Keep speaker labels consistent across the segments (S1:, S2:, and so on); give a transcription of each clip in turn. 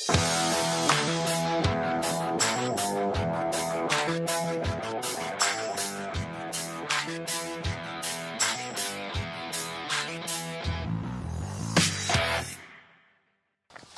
S1: All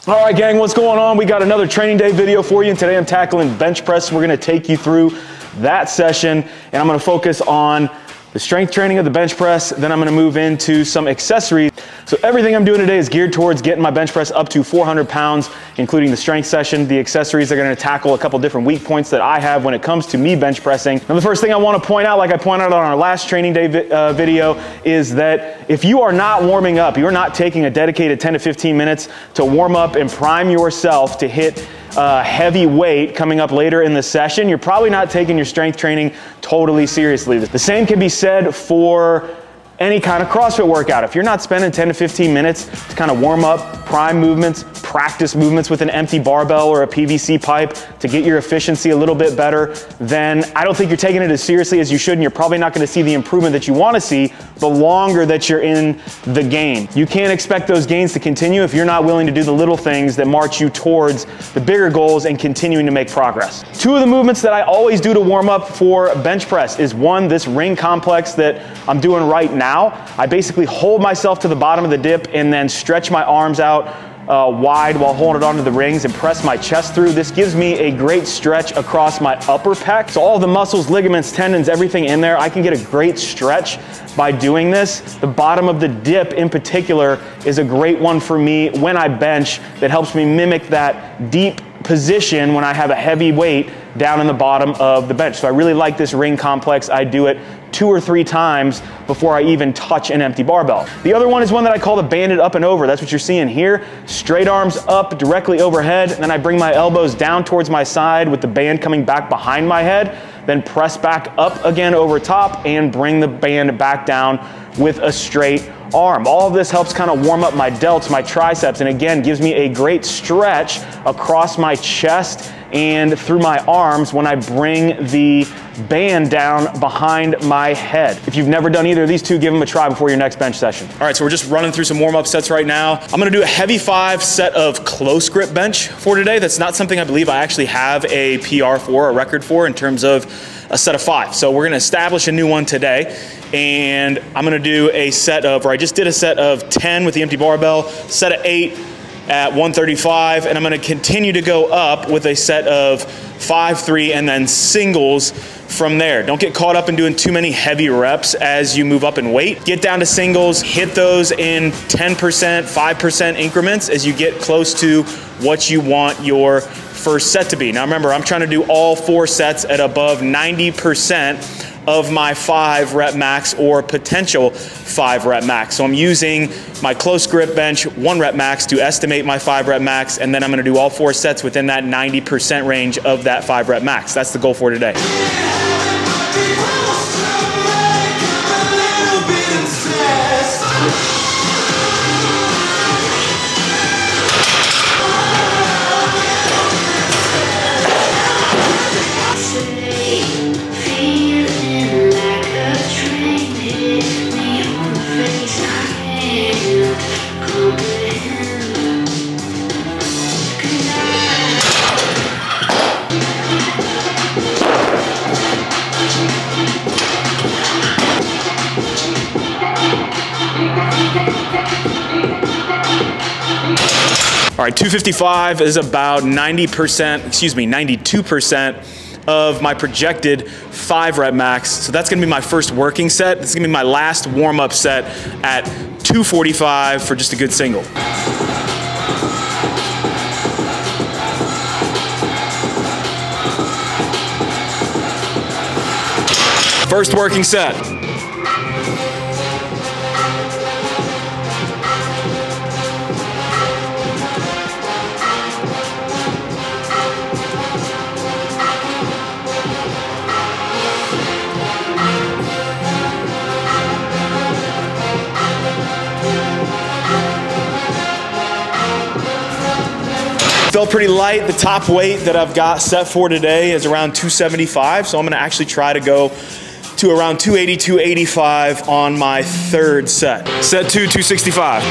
S1: right, gang, what's going on? We got another training day video for you, and today I'm tackling bench press. We're gonna take you through that session, and I'm gonna focus on the strength training of the bench press, then I'm gonna move into some accessories. So everything I'm doing today is geared towards getting my bench press up to 400 pounds, including the strength session. The accessories are gonna tackle a couple different weak points that I have when it comes to me bench pressing. Now, the first thing I wanna point out, like I pointed out on our last training day video, is that if you are not warming up, you're not taking a dedicated 10 to 15 minutes to warm up and prime yourself to hit heavy weight coming up later in the session, you're probably not taking your strength training totally seriously. The same can be said for any kind of CrossFit workout. If you're not spending 10 to 15 minutes to kind of warm up, prime movements, practice movements with an empty barbell or a PVC pipe to get your efficiency a little bit better, then I don't think you're taking it as seriously as you should, and you're probably not gonna see the improvement that you wanna see the longer that you're in the game. You can't expect those gains to continue if you're not willing to do the little things that march you towards the bigger goals and continuing to make progress. Two of the movements that I always do to warm up for bench press is one, this ring complex that I'm doing right now. I basically hold myself to the bottom of the dip and then stretch my arms out wide while holding it onto the rings and press my chest through. This gives me a great stretch across my upper pec. So all the muscles, ligaments, tendons, everything in there, I can get a great stretch by doing this. The bottom of the dip in particular is a great one for me when I bench that helps me mimic that deep position when I have a heavy weight down in the bottom of the bench. So I really like this ring complex. I do it 2 or 3 times before I even touch an empty barbell. The other one is one that I call the banded up and over. That's what you're seeing here. Straight arms up directly overhead, and then I bring my elbows down towards my side with the band coming back behind my head, then press back up again over top and bring the band back down with a straight arm. All of this helps kind of warm up my delts, my triceps, and again, gives me a great stretch across my chest and through my arms when I bring the band down behind my head. If you've never done either of these two, give them a try before your next bench session. All right, so we're just running through some warm-up sets right now. I'm gonna do a heavy 5 set of close grip bench for today. That's not something I believe I actually have a PR for, a record for, in terms of a set of 5. So we're gonna establish a new one today, and I'm gonna do a set of, or I just did a set of 10 with the empty barbell, set of 8 at 135, and I'm gonna continue to go up with a set of 5, 3, and then singles from there. Don't get caught up in doing too many heavy reps as you move up in weight. Get down to singles, hit those in 10%, 5% increments as you get close to what you want your first set to be. Now remember, I'm trying to do all 4 sets at above 90% of my 5 rep max or potential 5 rep max. So I'm using my close grip bench 1 rep max to estimate my 5 rep max, and then I'm gonna do all 4 sets within that 90% range of that 5 rep max. That's the goal for today. All right, 255 is about 92% of my projected 5 rep max. So that's gonna be my first working set. This is gonna be my last warm up set at 245 for just a good single. First working set. Felt pretty light. The top weight that I've got set for today is around 275, so I'm gonna actually try to go to around 280, 285 on my third set. Set 2, 265.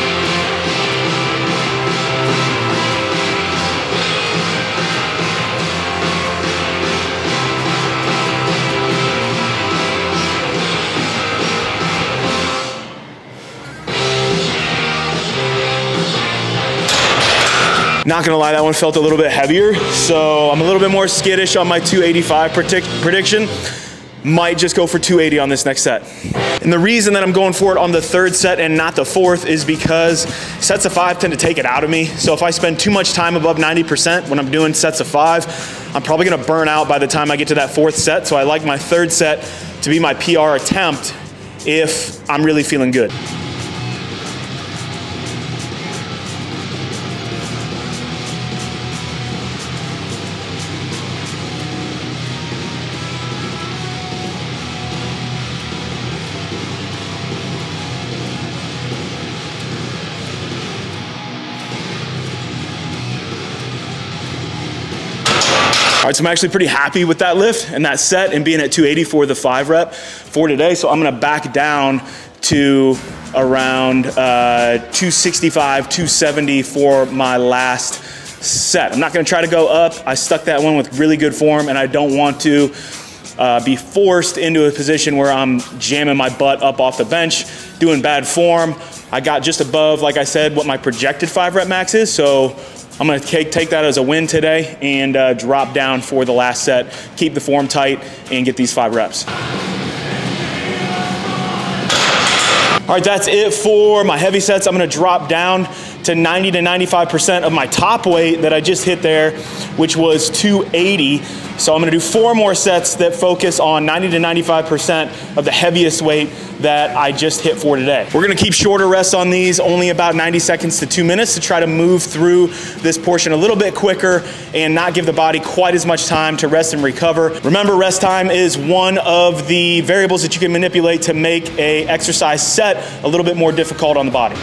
S1: Not gonna lie, that one felt a little bit heavier, so I'm a little bit more skittish on my 285 prediction. Might just go for 280 on this next set. And the reason that I'm going for it on the third set and not the fourth is because sets of 5 tend to take it out of me. So if I spend too much time above 90% when I'm doing sets of 5, I'm probably gonna burn out by the time I get to that fourth set. So I like my third set to be my PR attempt if I'm really feeling good. All right, so I'm actually pretty happy with that lift and that set and being at 280 for the 5 rep for today. So I'm gonna back down to around 265, 270 for my last set. I'm not gonna try to go up. I stuck that one with really good form and I don't want to be forced into a position where I'm jamming my butt up off the bench, doing bad form. I got just above, like I said, what my projected 5 rep max is. So I'm gonna take that as a win today and drop down for the last set, keep the form tight, and get these 5 reps. All right, that's it for my heavy sets. I'm gonna drop down to 90 to 95% of my top weight that I just hit there, which was 280. So I'm gonna do 4 more sets that focus on 90 to 95% of the heaviest weight that I just hit for today. We're gonna keep shorter rests on these, only about 90 seconds to 2 minutes to try to move through this portion a little bit quicker and not give the body quite as much time to rest and recover. Remember, rest time is one of the variables that you can manipulate to make an exercise set a little bit more difficult on the body.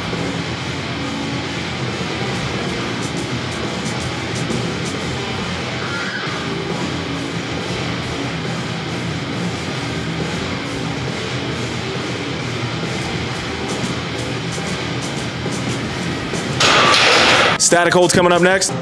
S1: Static holds coming up next.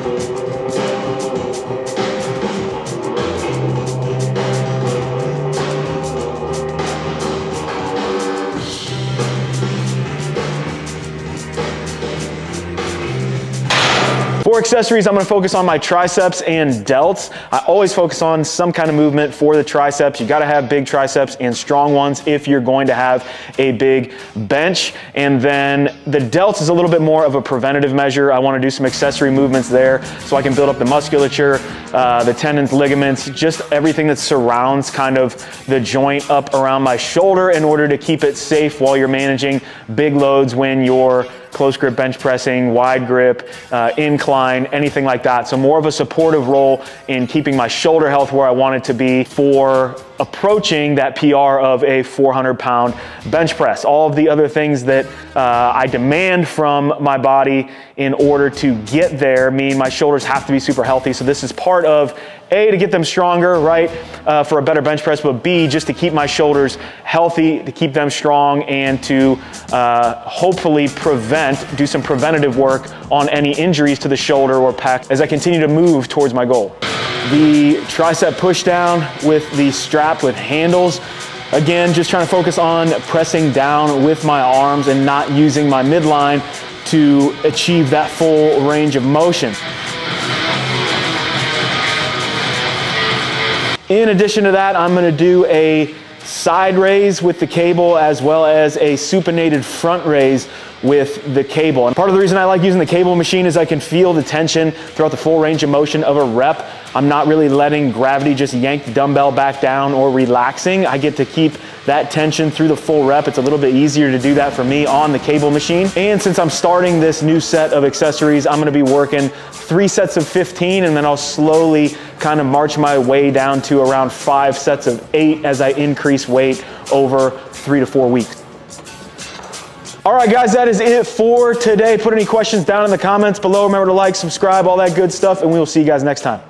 S1: 4 accessories, I'm gonna focus on my triceps and delts. I always focus on some kind of movement for the triceps. You gotta have big triceps and strong ones if you're going to have a big bench. And then the delts is a little bit more of a preventative measure. I wanna do some accessory movements there so I can build up the musculature, the tendons, ligaments, just everything that surrounds kind of the joint up around my shoulder in order to keep it safe while you're managing big loads when you're close grip bench pressing, wide grip, incline, anything like that. So more of a supportive role in keeping my shoulder health where I want it to be for approaching that PR of a 400-pound bench press. All of the other things that I demand from my body in order to get there mean my shoulders have to be super healthy. So this is part of A, to get them stronger, right, for a better bench press, but B, just to keep my shoulders healthy, to keep them strong, and to hopefully do some preventative work on any injuries to the shoulder or pec as I continue to move towards my goal. The tricep push down with the strap with handles. Again, just trying to focus on pressing down with my arms and not using my midline to achieve that full range of motion. In addition to that, I'm gonna do a side raise with the cable as well as a supinated front raise with the cable. And part of the reason I like using the cable machine is I can feel the tension throughout the full range of motion of a rep. I'm not really letting gravity just yank the dumbbell back down or relaxing. I get to keep that tension through the full rep. It's a little bit easier to do that for me on the cable machine. And since I'm starting this new set of accessories, I'm gonna be working 3 sets of 15, and then I'll slowly kind of march my way down to around 5 sets of 8 as I increase weight over 3 to 4 weeks. All right, guys, that is it for today. Put any questions down in the comments below. Remember to like, subscribe, all that good stuff, and we will see you guys next time.